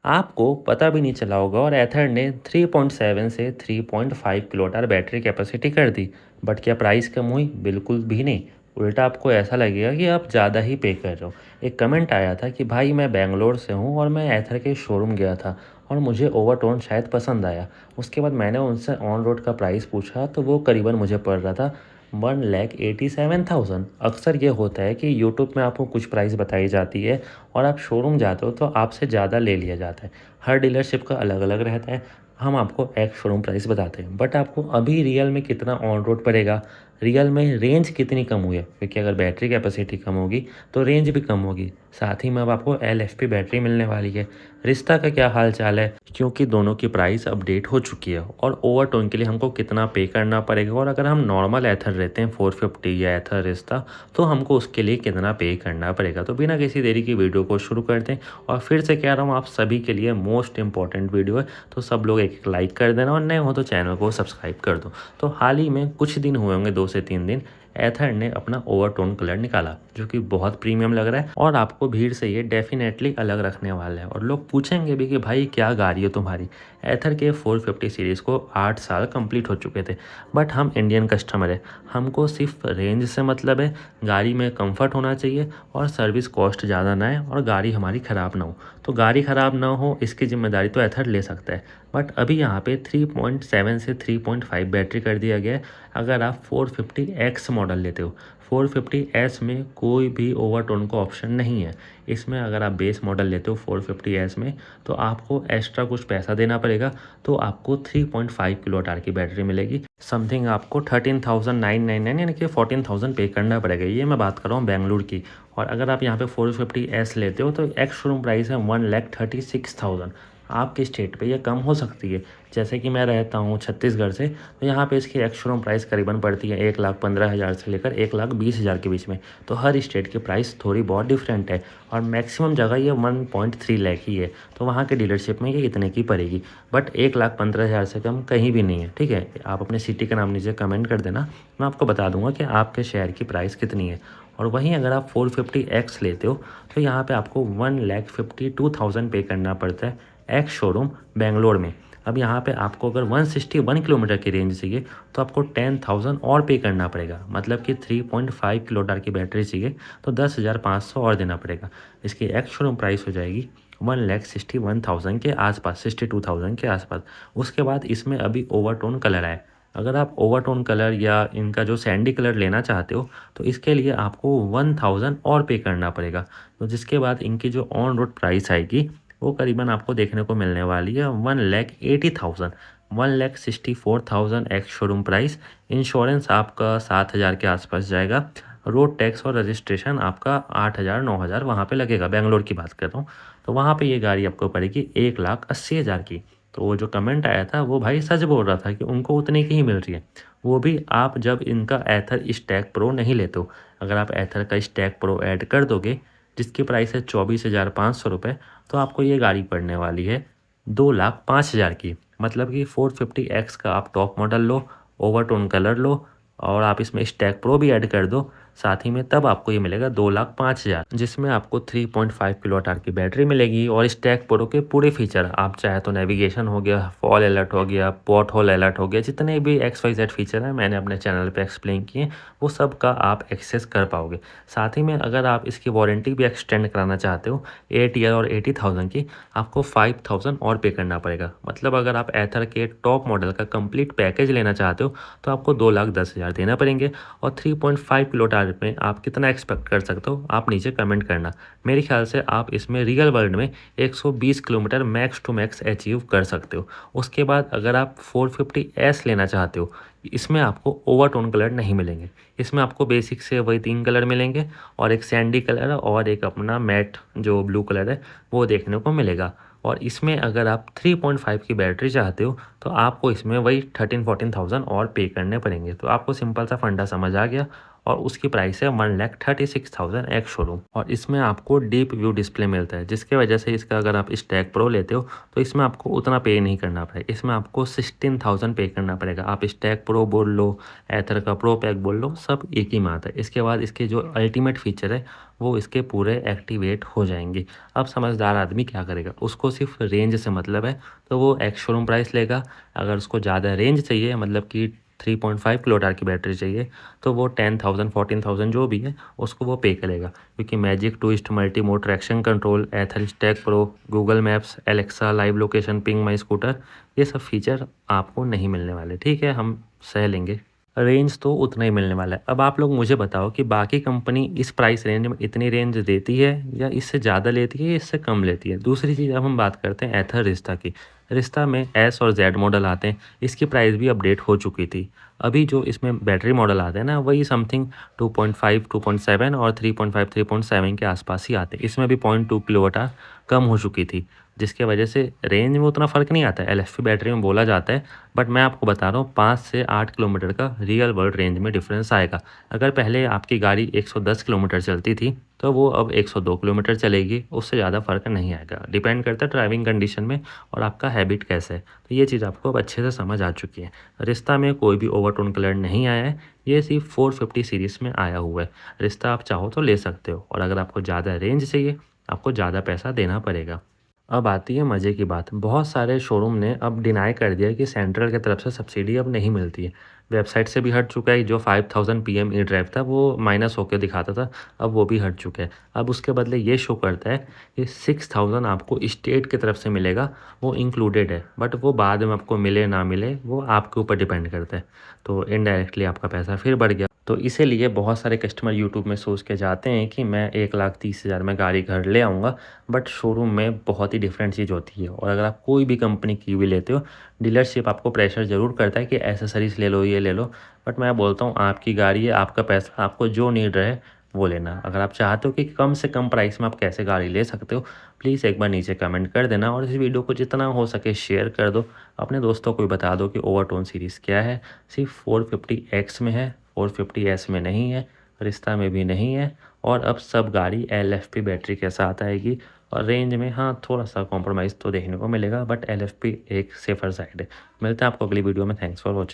आपको पता भी नहीं चला होगा और एथर ने 3.7 से 3.5 किलोवाट आवर बैटरी कैपेसिटी कर दी। बट क्या प्राइस कम हुई? बिल्कुल भी नहीं। उल्टा आपको ऐसा लगेगा कि आप ज़्यादा ही पे कर रहे हो। एक कमेंट आया था कि भाई मैं बेंगलोर से हूँ और मैं एथर के शोरूम गया था और मुझे ओवरटोन शायद पसंद आया। उसके बाद मैंने उनसे ऑन रोड का प्राइस पूछा तो वो करीबन मुझे पड़ रहा था 1,87,000। अक्सर ये होता है कि यूट्यूब में आपको कुछ प्राइस बताई जाती है और आप शोरूम जाते हो तो आपसे ज़्यादा ले लिया जाता है। हर डीलरशिप का अलग अलग रहता है। हम आपको एक शोरूम प्राइस बताते हैं बट आपको अभी रियल में कितना ऑन रोड पड़ेगा, रियल में रेंज कितनी कम हुई है, क्योंकि अगर बैटरी कैपेसिटी कम होगी तो रेंज भी कम होगी। साथ ही में अब आपको LFP बैटरी मिलने वाली है। रिश्ता का क्या हाल चाल है, क्योंकि दोनों की प्राइस अपडेट हो चुकी है और ओवरटोन के लिए हमको कितना पे करना पड़ेगा और अगर हम नॉर्मल एथर रहते हैं 450 या एथर रिश्ता तो हमको उसके लिए कितना पे करना पड़ेगा। तो बिना किसी देरी की वीडियो को शुरू करते हैं और फिर से कह रहा हूँ आप सभी के लिए मोस्ट इंपॉर्टेंट वीडियो है, तो सब लोग एक लाइक कर देना और नए हो तो चैनल को सब्सक्राइब कर दो। तो हाल ही में कुछ दिन हुए होंगे, 2 से 3 दिन, एथर ने अपना ओवरटोन कलर निकाला जो कि बहुत प्रीमियम लग रहा है और आपको भीड़ से ये डेफिनेटली अलग रखने वाला है। और लोग पूछेंगे भी कि भाई क्या गाड़ी हो तुम्हारी। एथर के 450 सीरीज़ को 8 साल कंप्लीट हो चुके थे बट हम इंडियन कस्टमर है, हमको सिर्फ रेंज से मतलब है, गाड़ी में कंफर्ट होना चाहिए और सर्विस कॉस्ट ज़्यादा ना है और गाड़ी हमारी ख़राब ना हो। तो गाड़ी ख़राब ना हो इसकी जिम्मेदारी तो एथर ले सकता है। बट अभी यहाँ पे 3.7 से 3.5 बैटरी कर दिया गया है। अगर आप 450X मॉडल लेते हो, 450S में कोई भी ओवरटोन का ऑप्शन नहीं है। इसमें अगर आप बेस मॉडल लेते हो 450S में तो आपको एक्स्ट्रा कुछ पैसा देना पड़ेगा। तो आपको 3.5 किलोवाट आवर की बैटरी मिलेगी। समथिंग आपको 13,999 यानी कि 14,000 पे करना पड़ेगा। ये मैं बात कर रहा हूँ बेंगलुरु की। और अगर आप यहाँ पे 450S लेते हो तो एक्स शोरूम प्राइस है 1,36,000। आपके स्टेट पे ये कम हो सकती है। जैसे कि मैं रहता हूँ छत्तीसगढ़ से, तो यहाँ पे इसकी एक्स शोरूम प्राइस करीबन पड़ती है 1,15,000 से लेकर 1,20,000 के बीच में। तो हर स्टेट की प्राइस थोड़ी बहुत डिफरेंट है और मैक्सिमम जगह ये 1.3 लाख ही है। तो वहाँ के डीलरशिप में ये इतने की पड़ेगी। बट 1,15,000 से कम कहीं भी नहीं है। ठीक है, आप अपने सिटी का नाम नीचे कमेंट कर देना, मैं आपको बता दूंगा कि आपके शहर की प्राइस कितनी है। और वहीं अगर आप 450X लेते हो तो यहाँ पे आपको 1,52,000 पे करना पड़ता है एक्स शोरूम बेंगलोर में। अब यहाँ पे आपको अगर 161 किलोमीटर की रेंज चाहिए तो आपको 10,000 और पे करना पड़ेगा। मतलब कि 3.5 किलो की बैटरी चाहिए तो 10,500 और देना पड़ेगा। इसकी एक्स शोरूम प्राइस हो जाएगी 1,61,000 के आसपास, 62,000 के आसपास। उसके बाद इसमें अभी ओवरटोन कलर आए। अगर आप ओवरटोन कलर या इनका जो सैंडी कलर लेना चाहते हो तो इसके लिए आपको 1,000 और पे करना पड़ेगा। तो जिसके बाद इनकी जो ऑन रोड प्राइस आएगी वो करीबन आपको देखने को मिलने वाली है 1,80,000, 1,64,000 एक्स शोरूम प्राइस। इंश्योरेंस आपका 7,000 के आसपास जाएगा। रोड टैक्स और रजिस्ट्रेशन आपका 8,000 9,000 वहाँ पे लगेगा। बेंगलोर की बात कर रहा हूँ। तो वहाँ पे ये गाड़ी आपको पड़ेगी 1,80,000 की। तो वो जो कमेंट आया था वो भाई सच बोल रहा था कि उनको उतने की ही मिल रही है। वो भी आप जब इनका एथर स्टैक प्रो नहीं लेते हो। अगर आप एथर का स्टैक प्रो ऐड कर दोगे जिसकी प्राइस है 24,500 रुपये, तो आपको ये गाड़ी पड़ने वाली है 2,05,000 की। मतलब कि 450X का आप टॉप मॉडल लो, ओवरटोन कलर लो और आप इसमें स्टैक प्रो भी ऐड कर दो साथ ही में, तब आपको ये मिलेगा 2,05,000, जिसमें आपको 3.5 किलोवाट आवर की बैटरी मिलेगी और स्टैक प्रो के पूरे फीचर आप चाहे तो नेविगेशन हो गया, फॉल अलर्ट हो गया, पॉट होल अलर्ट हो गया, जितने भी XYZ फीचर हैं मैंने अपने चैनल पे एक्सप्लेन किए, वो सब का आप एक्सेस कर पाओगे। साथ ही में अगर आप इसकी वारंटी भी एक्सटेंड कराना चाहते हो 8 ईयर और 80,000 की, आपको 5,000 और पे करना पड़ेगा। मतलब अगर आप एथर के टॉप मॉडल का कंप्लीट पैकेज लेना चाहते हो तो आपको 2,10,000 देना पड़ेंगे। और 3.5 किलो टायर में आप कितना एक्सपेक्ट कर सकते हो आप नीचे कमेंट करना। मेरे ख्याल से आप इसमें रियल वर्ल्ड में 120 kilometre max to max achieve कर सकते हो। उसके बाद अगर आप 450S लेना चाहते हो, इसमें आपको ओवरटोन कलर नहीं मिलेंगे। इसमें आपको बेसिक से वही 3 कलर मिलेंगे और एक सैंडी कलर और एक अपना मैट जो ब्लू कलर है वो देखने को मिलेगा। और इसमें अगर आप 3.5 की बैटरी चाहते हो तो आपको इसमें वही 13-14,000 और पे करने पड़ेंगे। तो आपको सिंपल सा फंडा समझ आ गया। और उसकी प्राइस है 1,36,000 एक शोरूम। और इसमें आपको डीप व्यू डिस्प्ले मिलता है, जिसकी वजह से इसका अगर आप स्टैग प्रो लेते हो तो इसमें आपको उतना पे नहीं करना पड़ेगा। इसमें आपको 16,000 पे करना पड़ेगा। आप स्टैग प्रो बोल लो, एथर का प्रो पैक बोल लो, सब एक ही में आता है। इसके बाद इसके जो अल्टीमेट फीचर है वो इसके पूरे एक्टिवेट हो जाएंगे। अब समझदार आदमी क्या करेगा, उसको सिर्फ रेंज से मतलब है तो वो एक्स शोरूम प्राइस लेगा। अगर उसको ज़्यादा रेंज चाहिए, मतलब कि 3.5 किलोवाट आवर की बैटरी चाहिए, तो वो 10,000 14,000 जो भी है उसको वो पे करेगा। क्योंकि magic twist, multi mode traction control, Ather Stack pro, Google Maps, Alexa, live location, ping my scooter, ये सब फीचर आपको नहीं मिलने वाले। ठीक है, हम सह लेंगे, रेंज तो उतना ही मिलने वाला है। अब आप लोग मुझे बताओ कि बाकी कंपनी इस प्राइस रेंज में इतनी रेंज देती है या इससे ज़्यादा लेती है या इससे कम लेती है। दूसरी चीज़, अब हम बात करते हैं एथर रिस्टा की। रिस्टा में एस और जेड मॉडल आते हैं, इसकी प्राइस भी अपडेट हो चुकी थी। अभी जो इसमें बैटरी मॉडल आते हैं ना, वही समथिंग 2.5 2.7 और 3.5 3.7 के आसपास ही आते हैं। इसमें भी 0.2 किलोवाट आवर कम हो चुकी थी, जिसके वजह से रेंज में उतना फ़र्क नहीं आता है। एलएफपी बैटरी में बोला जाता है, बट मैं आपको बता रहा हूँ 5 से 8 किलोमीटर का रियल वर्ल्ड रेंज में डिफरेंस आएगा। अगर पहले आपकी गाड़ी 110 किलोमीटर चलती थी तो वो अब 102 किलोमीटर चलेगी, उससे ज़्यादा फ़र्क नहीं आएगा। डिपेंड करता है ड्राइविंग कंडीशन में और आपका हैबिट कैसे है। तो ये चीज़ आपको अब अच्छे से समझ आ चुकी है। रिश्ता में कोई भी ओवरटोन कलर नहीं आया है, ये सिर्फ 450 सीरीज़ में आया हुआ है। रिश्ता आप चाहो तो ले सकते हो, और अगर आपको ज़्यादा रेंज चाहिए आपको ज़्यादा पैसा देना पड़ेगा। अब आती है मज़े की बात। बहुत सारे शोरूम ने अब डिनाई कर दिया है कि सेंट्रल की तरफ से सब्सिडी अब नहीं मिलती है। वेबसाइट से भी हट चुका है। जो 5000 पीएम ई ड्राइव था वो माइनस होकर दिखाता था, अब वो भी हट चुका है। अब उसके बदले ये शो करता है कि 6000 आपको स्टेट की तरफ से मिलेगा, वो इंक्लूडेड है। बट वो बाद में आपको मिले ना मिले वो आपके ऊपर डिपेंड करता है। तो इनडायरेक्टली आपका पैसा फिर बढ़ गया। तो इसीलिए बहुत सारे कस्टमर यूट्यूब में सोच के जाते हैं कि मैं 1,30,000 में गाड़ी घर ले आऊँगा, बट शोरूम में बहुत ही डिफरेंट चीज़ होती है। और अगर आप कोई भी कंपनी की भी लेते हो, डीलरशिप आपको प्रेशर ज़रूर करता है कि एसेसरीज़ ले लो, ये ले लो। बट मैं बोलता हूँ आपकी गाड़ी है, आपका पैसा, आपको जो नीड रहे वो लेना। अगर आप चाहते हो कि कम से कम प्राइस में आप कैसे गाड़ी ले सकते हो, प्लीज़ एक बार नीचे कमेंट कर देना और इस वीडियो को जितना हो सके शेयर कर दो। अपने दोस्तों को भी बता दो कि ओवरटोन सीरीज़ क्या है। सिर्फ 450X में है, 450S में नहीं है, रिश्ता में भी नहीं है। और अब सब गाड़ी एलएफपी बैटरी के साथ आएगी। और रेंज में हाँ थोड़ा सा कॉम्प्रोमाइज़ तो देखने को मिलेगा, बट एलएफपी एक सेफ़र साइड है। मिलते हैं आपको अगली वीडियो में। Thanks for watching.